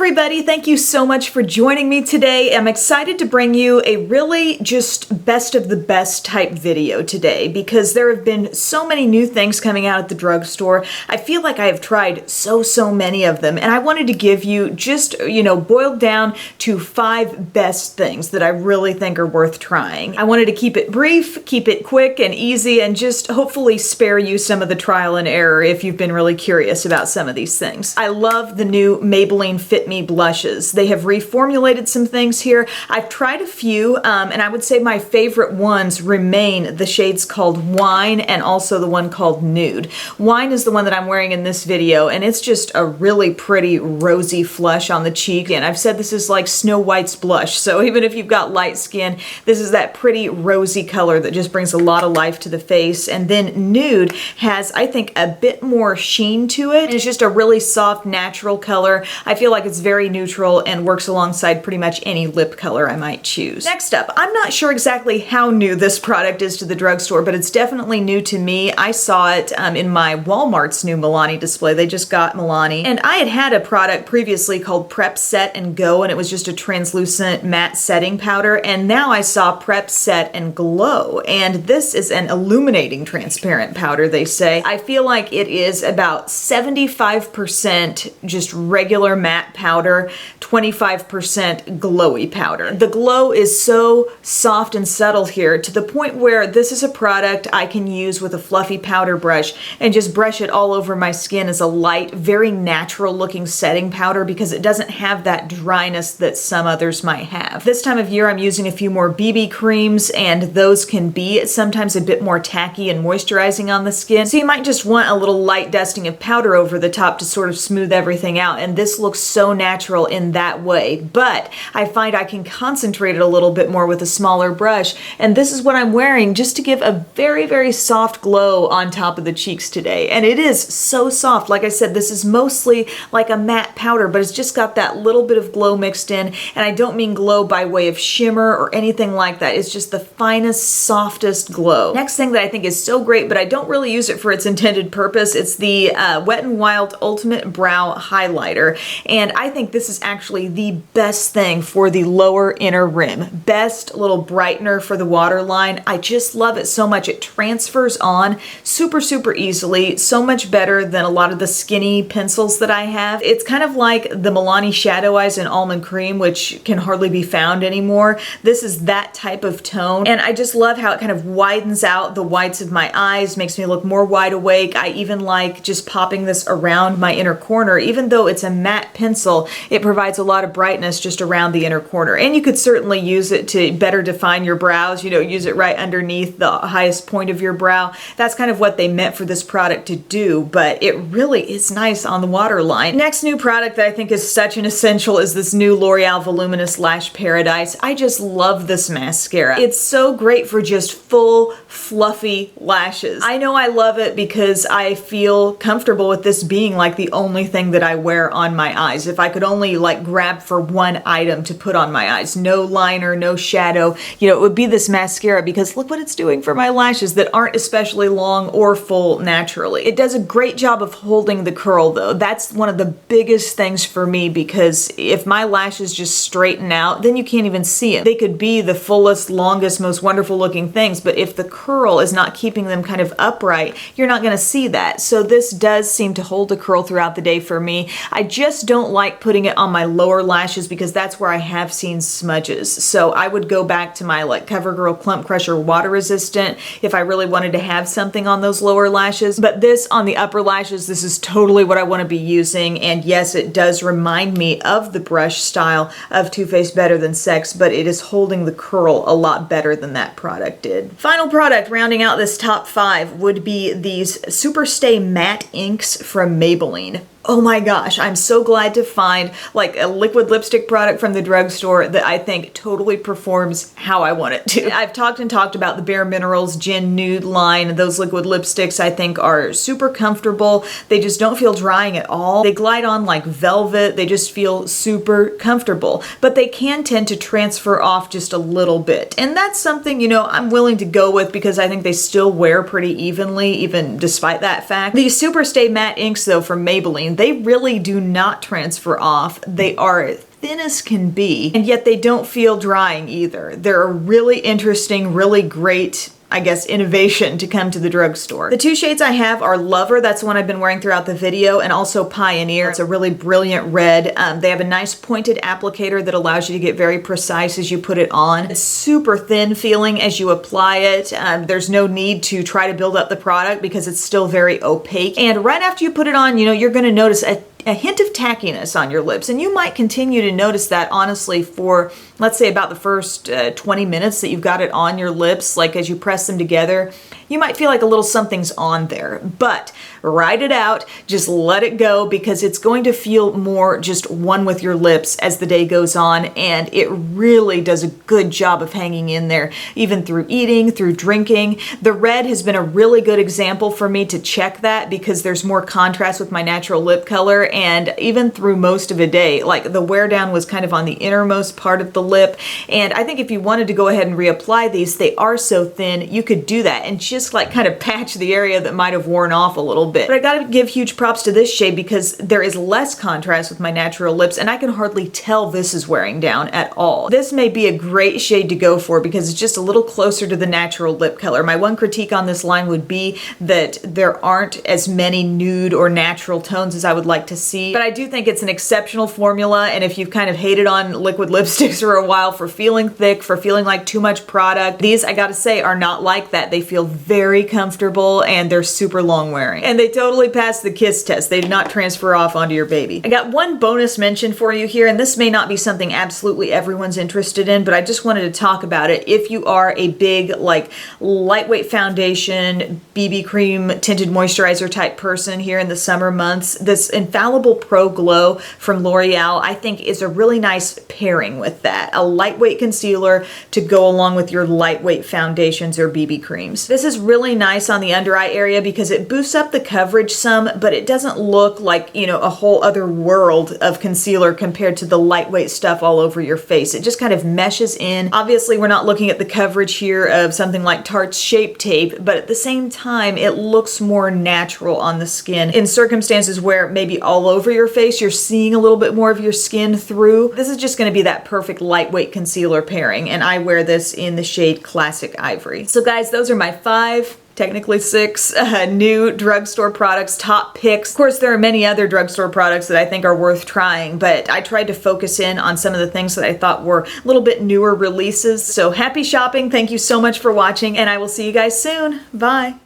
everybody, thank you so much for joining me today. I'm excited to bring you a really just best of the best type video today because there have been so many new things coming out at the drugstore. I feel like I have tried so many of them, and I wanted to give you just, boiled down to 5 best things that I really think are worth trying. I wanted to keep it brief, keep it quick and easy, and just hopefully spare you some of the trial and error if you've been really curious about some of these things. I love the new Maybelline Fit Me blushes. They have reformulated some things here. I've tried a few, and I would say my favorite ones remain the shades called Wine and also the one called Nude. Wine is the one that I'm wearing in this video, and it's just a really pretty rosy flush on the cheek, and I've said this is like Snow White's blush, so even if you've got light skin, this is that pretty rosy color that just brings a lot of life to the face. And then Nude has, I think, a bit more sheen to it, and it's just a really soft, natural color. I feel like it's very neutral and works alongside pretty much any lip color I might choose. Next up, I'm not sure exactly how new this product is to the drugstore, but it's definitely new to me. I saw it in my Walmart's new Milani display. They just got Milani. And I had a product previously called Prep Set and Go, and it was just a translucent matte setting powder. And now I saw Prep Set and Glow, and this is an illuminating transparent powder, they say. I feel like it is about 75% just regular matte powder, 25% glowy powder. The glow is so soft and subtle here to the point where this is a product I can use with a fluffy powder brush and just brush it all over my skin as a light, very natural looking setting powder because it doesn't have that dryness that some others might have. This time of year I'm using a few more BB creams, and those can be sometimes a bit more tacky and moisturizing on the skin. So you might just want a little light dusting of powder over the top to sort of smooth everything out, and this looks so natural in that way. But I find I can concentrate it a little bit more with a smaller brush, and this is what I'm wearing just to give a very soft glow on top of the cheeks today. And it is so soft. Like I said, this is mostly like a matte powder, but it's just got that little bit of glow mixed in, and I don't mean glow by way of shimmer or anything like that. It's just the finest, softest glow. Next thing that I think is so great, but I don't really use it for its intended purpose, it's the Wet n Wild Ultimate Brow Highlighter, and I think this is actually the best thing for the lower inner rim. Best little brightener for the waterline. I just love it so much. It transfers on super easily, so much better than a lot of the skinny pencils that I have. It's kind of like the Milani Shadow Eyes in Almond Cream, which can hardly be found anymore. This is that type of tone, and I just love how it kind of widens out the whites of my eyes, makes me look more wide awake. I even like just popping this around my inner corner. Even though it's a matte pencil, it provides a lot of brightness just around the inner corner. And you could certainly use it to better define your brows, use it right underneath the highest point of your brow. That's kind of what they meant for this product to do, but it really is nice on the waterline. Next new product that I think is such an essential is this new L'Oreal Voluminous Lash Paradise. I just love this mascara. It's so great for just full, fluffy lashes. I know I love it because I feel comfortable with this being like the only thing that I wear on my eyes. If I could only like grab for one item to put on my eyes, no liner, no shadow, it would be this mascara, because look what it's doing for my lashes that aren't especially long or full naturally. It does a great job of holding the curl though. That's one of the biggest things for me, because if my lashes just straighten out, then you can't even see it. They could be the fullest, longest, most wonderful looking things, but if the curl is not keeping them kind of upright, you're not going to see that. So this does seem to hold the curl throughout the day for me. I just don't like putting it on my lower lashes because that's where I have seen smudges. So I would go back to my like CoverGirl Clump Crusher water resistant if I really wanted to have something on those lower lashes. But this on the upper lashes, this is totally what I want to be using. And yes, it does remind me of the brush style of Too Faced Better Than Sex, but it is holding the curl a lot better than that product did. Final product rounding out this top 5 would be these Superstay Matte Inks from Maybelline. Oh my gosh, I'm so glad to find like a liquid lipstick product from the drugstore that I think totally performs how I want it to. I've talked about the Bare Minerals Gin Nude line. Those liquid lipsticks I think are super comfortable. They just don't feel drying at all. They glide on like velvet. They just feel super comfortable, but they can tend to transfer off just a little bit. And that's something, I'm willing to go with because I think they still wear pretty evenly, even despite that fact. The Superstay Matte Inks though from Maybelline, saying, they really do not transfer off. They are thin as can be, and yet they don't feel drying either. They're a really interesting, really great, I guess, innovation to come to the drugstore. The two shades I have are Lover, that's the one I've been wearing throughout the video, and also Pioneer. It's a really brilliant red. They have a nice pointed applicator that allows you to get very precise as you put it on. It's super thin feeling as you apply it. There's no need to try to build up the product because it's still very opaque. And right after you put it on, you know, you're gonna notice a hint of tackiness on your lips, and you might continue to notice that honestly for, let's say, about the first 20 minutes that you've got it on your lips. Like as you press them together, you might feel like a little something's on there, but ride it out, just let it go, because it's going to feel more just one with your lips as the day goes on, and it really does a good job of hanging in there, even through eating, through drinking. The red has been a really good example for me to check that, because there's more contrast with my natural lip color, and even through most of a day, like the wear down was kind of on the innermost part of the lip, and I think if you wanted to go ahead and reapply these, they are so thin, you could do that and just like kind of patch the area that might have worn off a little bit. But I gotta give huge props to this shade because there is less contrast with my natural lips, and I can hardly tell this is wearing down at all. This may be a great shade to go for because it's just a little closer to the natural lip color. My one critique on this line would be that there aren't as many nude or natural tones as I would like to see, but I do think it's an exceptional formula, and if you've kind of hated on liquid lipsticks for a while for feeling thick, for feeling like too much product, these, I gotta say, are not like that. They feel very comfortable and they're super long wearing. And they totally passed the kiss test. They did not transfer off onto your baby. I got one bonus mention for you here, and this may not be something absolutely everyone's interested in, but I just wanted to talk about it. If you are a big, like, lightweight foundation, BB cream, tinted moisturizer type person here in the summer months, this Infallible Pro Glow from L'Oreal, I think, is a really nice pairing with that. A lightweight concealer to go along with your lightweight foundations or BB creams. This is really nice on the under eye area because it boosts up the coverage some, but it doesn't look like, you know, a whole other world of concealer compared to the lightweight stuff all over your face. It just kind of meshes in. Obviously, we're not looking at the coverage here of something like Tarte's Shape Tape, but at the same time, it looks more natural on the skin. In circumstances where maybe all over your face, you're seeing a little bit more of your skin through, this is just gonna be that perfect lightweight concealer pairing, and I wear this in the shade Classic Ivory. So guys, those are my 5, technically 6 new drugstore products, top picks. Of course, there are many other drugstore products that I think are worth trying, but I tried to focus in on some of the things that I thought were a little bit newer releases. So happy shopping. Thank you so much for watching, and I will see you guys soon. Bye.